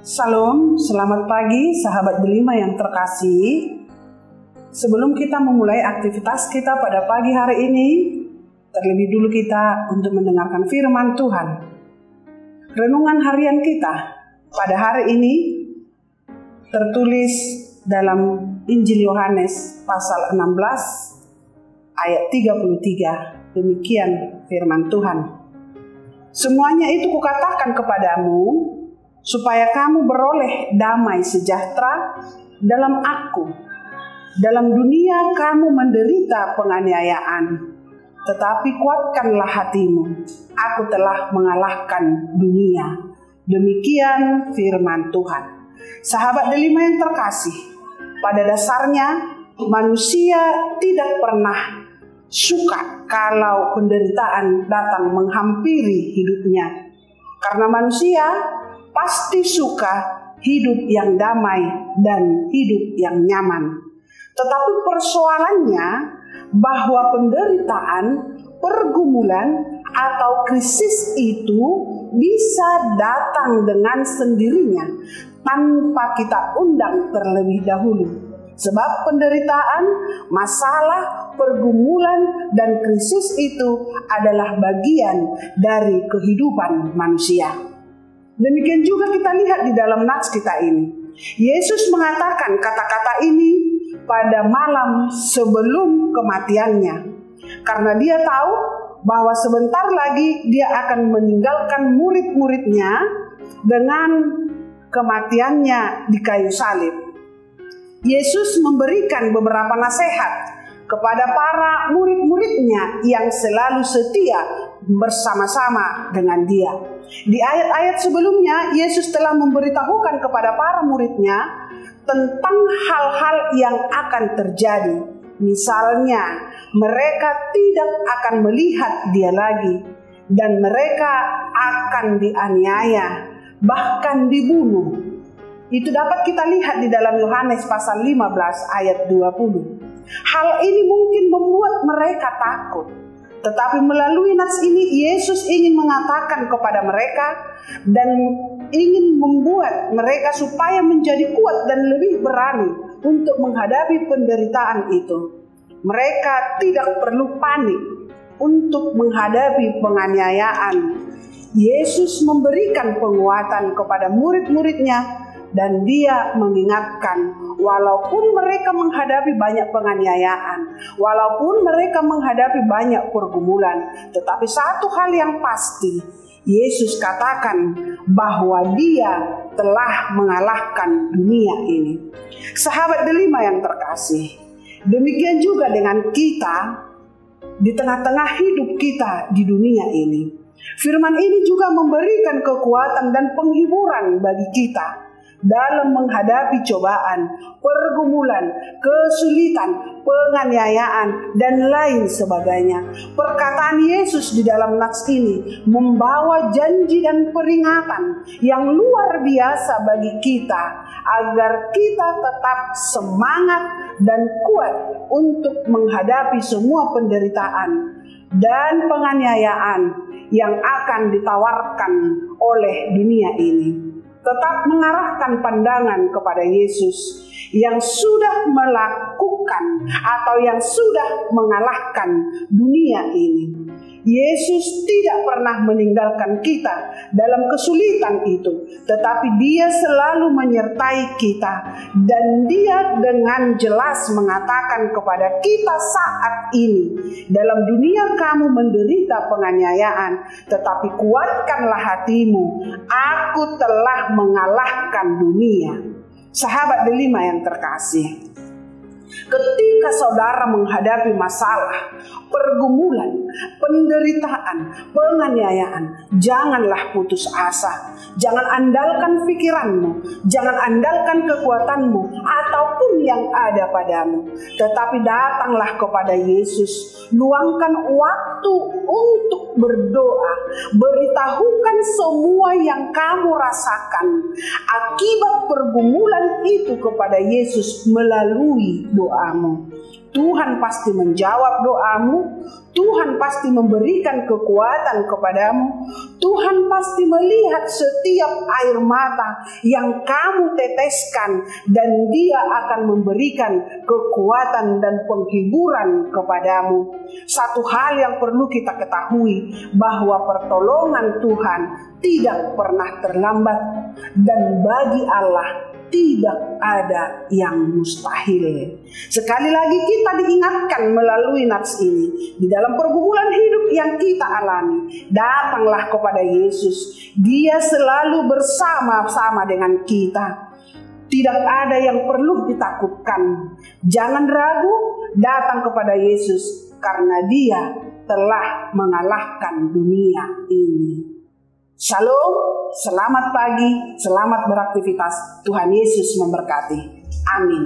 Salam, selamat pagi sahabat Delima yang terkasih. Sebelum kita memulai aktivitas kita pada pagi hari ini, terlebih dulu kita untuk mendengarkan firman Tuhan. Renungan harian kita pada hari ini tertulis dalam Injil Yohanes pasal 16 ayat 33. Demikian firman Tuhan. Semuanya itu kukatakan kepadamu, supaya kamu beroleh damai sejahtera dalam aku. Dalam dunia kamu menderita penganiayaan, tetapi kuatkanlah hatimu. Aku telah mengalahkan dunia. Demikian firman Tuhan. Sahabat Delima yang terkasih, pada dasarnya manusia tidak pernah suka kalau penderitaan datang menghampiri hidupnya. Karena manusia pasti suka hidup yang damai dan hidup yang nyaman. Tetapi persoalannya bahwa penderitaan, pergumulan, atau krisis itu bisa datang dengan sendirinya tanpa kita undang terlebih dahulu. Sebab penderitaan, masalah, pergumulan, dan krisis itu adalah bagian dari kehidupan manusia. Demikian juga kita lihat di dalam nats kita ini. Yesus mengatakan kata-kata ini pada malam sebelum kematiannya. Karena dia tahu bahwa sebentar lagi dia akan meninggalkan murid-muridnya dengan kematiannya di kayu salib. Yesus memberikan beberapa nasihat kepada para murid-muridnya yang selalu setia bersama-sama dengan dia. Di ayat-ayat sebelumnya, Yesus telah memberitahukan kepada para muridnya tentang hal-hal yang akan terjadi. Misalnya, mereka tidak akan melihat dia lagi, dan mereka akan dianiaya, bahkan dibunuh. Itu dapat kita lihat di dalam Yohanes pasal 15 ayat 20. Hal ini mungkin membuat mereka takut. Tetapi melalui nats ini Yesus ingin mengatakan kepada mereka dan ingin membuat mereka supaya menjadi kuat dan lebih berani untuk menghadapi penderitaan itu. Mereka tidak perlu panik untuk menghadapi penganiayaan. Yesus memberikan penguatan kepada murid-muridnya dan dia mengingatkan, walaupun mereka menghadapi banyak penganiayaan, walaupun mereka menghadapi banyak pergumulan, tetapi satu hal yang pasti, Yesus katakan bahwa dia telah mengalahkan dunia ini. Sahabat Delima yang terkasih, demikian juga dengan kita di tengah-tengah hidup kita di dunia ini. Firman ini juga memberikan kekuatan dan penghiburan bagi kita dalam menghadapi cobaan, pergumulan, kesulitan, penganiayaan, dan lain sebagainya. Perkataan Yesus di dalam nats ini membawa janji dan peringatan yang luar biasa bagi kita agar kita tetap semangat dan kuat untuk menghadapi semua penderitaan dan penganiayaan yang akan ditawarkan oleh dunia ini. Tetap mengarahkan pandangan kepada Yesus yang sudah melakukan atau yang sudah mengalahkan dunia ini. Yesus tidak pernah meninggalkan kita dalam kesulitan itu, tetapi dia selalu menyertai kita dan dia dengan jelas mengatakan kepada kita saat ini, dalam dunia kamu menderita penganiayaan, tetapi kuatkanlah hatimu, aku telah mengalahkan dunia. Sahabat Delima yang terkasih, ketika saudara menghadapi masalah, pergumulan, penderitaan, penganiayaan, janganlah putus asa. Jangan andalkan pikiranmu, jangan andalkan kekuatanmu ataupun yang ada padamu. Tetapi datanglah kepada Yesus, luangkan waktu untuk berdoa, beritahukan semua yang kamu rasakan akibat pergumulan itu kepada Yesus melalui doamu. Tuhan pasti menjawab doamu. Tuhan pasti memberikan kekuatan kepadamu. Tuhan pasti melihat setiap air mata yang kamu teteskan, dan Dia akan memberikan kekuatan dan penghiburan kepadamu. Satu hal yang perlu kita ketahui, bahwa pertolongan Tuhan tidak pernah terlambat, dan bagi Allah tidak ada yang mustahil. Sekali lagi kita diingatkan melalui nats ini, di dalam pergumulan hidup yang kita alami, datanglah kepada Yesus. Dia selalu bersama-sama dengan kita. Tidak ada yang perlu ditakutkan. Jangan ragu, datang kepada Yesus, karena Dia telah mengalahkan dunia ini. Shalom, selamat pagi, selamat beraktivitas. Tuhan Yesus memberkati. Amin.